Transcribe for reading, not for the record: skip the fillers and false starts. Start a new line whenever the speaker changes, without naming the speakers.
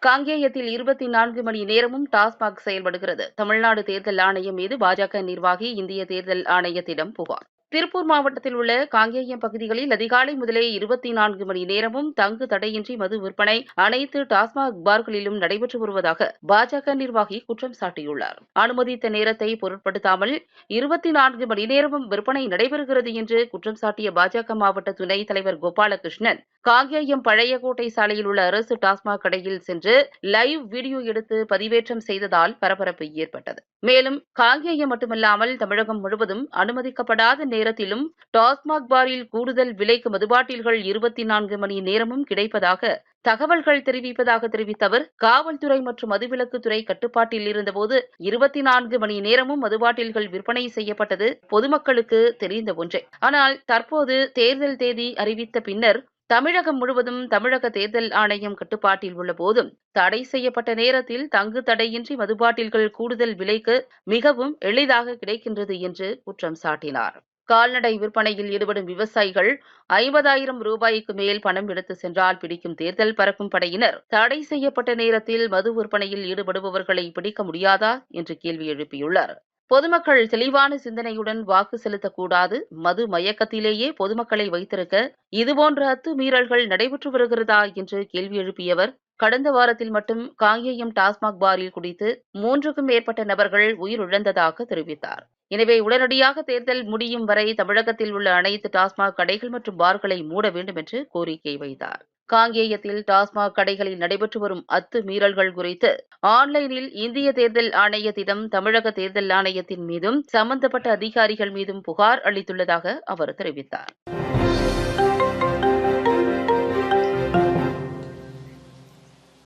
காங்கேயத்தில் 24 மணி நேரமும் டாஸ்மாக் செயல்படுகிறது. தமிழ்நாடு தேர்தல் ஆணையம் மீது பாஜக நிர்வாகி இந்திய தேர்தல் ஆணையத்திடம் புகார். திருப்பூர் மாவட்டத்தில் உள்ள காங்கேயம் பகுதிகளில் அதிகாலை முதலே 24 மணி நேரமும் தங்கு தடையின்றி மது விற்பனை அனைத்து டாஸ்மாக் பார்களிலும் நடைபெற்று வருவதாக பாஜக நிர்வாகி குற்றம் சாட்டியுள்ளார். அனுமதித்த நேரத்தை பொருட்படுத்தாமல் 24 மணி நேரமும் விற்பனை நடைபெறுகிறது என்று குற்றம் சாட்டிய பாஜக மாவட்ட துணைத் தலைவர் கோபாலகிருஷ்ணன், காங்கேயம் பழையகோட்டை சாலையில் உள்ள அரசு டாஸ்மாக் கடையில் சென்று லைவ் வீடியோ எடுத்து பதிவேற்றம் செய்ததால் பரபரப்பு ஏற்பட்டது. மேலும் காங்கேயம் மட்டுமல்லாமல் தமிழகம் முழுவதும் அனுமதிக்கப்படாத நேரத்திலும் டாஸ்மாக் பாரில் கூடுதல் விலைக்கு மதுபாட்டில்கள் 24 மணி நேரமும் கிடைப்பதாக தகவல்கள் தெரிவிப்பதாக தெரிவித்த அவர், காவல்துறை மற்றும் மதுவிலக்குத்துறை கட்டுப்பாட்டில் இருந்தபோது 24 மணி நேரமும் மதுபாட்டில்கள் விற்பனை செய்யப்பட்டது பொதுமக்களுக்கு தெரிந்த ஒன்றே. ஆனால் தற்போது தேர்தல் தேதி அறிவித்த பின்னர் தமிழகம் முழுவதும் தமிழக தேர்தல் ஆணையம் கட்டுப்பாட்டில் உள்ள போதும் தடை செய்யப்பட்ட நேரத்தில் தங்கு தடையின்றி மதுபாட்டில்கள் கூடுதல் விலைக்கு மிகவும் எளிதாக கிடைக்கின்றது என்று குற்றம் சாட்டினார். கால்நடை விற்பனையில் ஈடுபடும் விவசாயிகள் 50,000 ரூபாய்க்கு மேல் பணம் எடுத்து சென்றால் பிடிக்கும் தேர்தல் பறக்கும் படையினர் தடை செய்யப்பட்ட நேரத்தில் மது விற்பனையில் ஈடுபடுபவர்களை பிடிக்க முடியாதா என்று கேள்வி எழுப்பியுள்ளார். பொதுமக்கள் தெளிவான சிந்தனையுடன் வாக்கு செலுத்தக்கூடாது. மது மயக்கத்திலேயே பொதுமக்களை வைத்திருக்க இதுபோன்ற அத்துமீறல்கள் நடைபெற்று வருகிறதா என்று கேள்வி எழுப்பியவர், கடந்த வாரத்தில் மட்டும் காங்கேயம் டாஸ்மாக் பாரில் குடித்து 3க்கும் மேற்பட்ட நபர்கள் உயிரிழந்ததாக தெரிவித்தார். எனவே உடனடியாக தேர்தல் முடியும் வரை தமிழகத்தில் உள்ள அனைத்து டாஸ்மாக் கடைகள் மற்றும் பார்களை மூட வேண்டும் என்று கோரிக்கை வைத்தார். காங்கேயத்தில் டாஸ்மாக் கடைகளில் நடைபெற்று வரும் அத்துமீறல்கள் குறித்து ஆன்லைனில் இந்திய தேர்தல் ஆணையத்திடம் தமிழக தேர்தல் ஆணையத்தின் மீதும் சம்பந்தப்பட்ட அதிகாரிகள் மீதும் புகார் அளித்துள்ளதாக அவர் தெரிவித்தார்.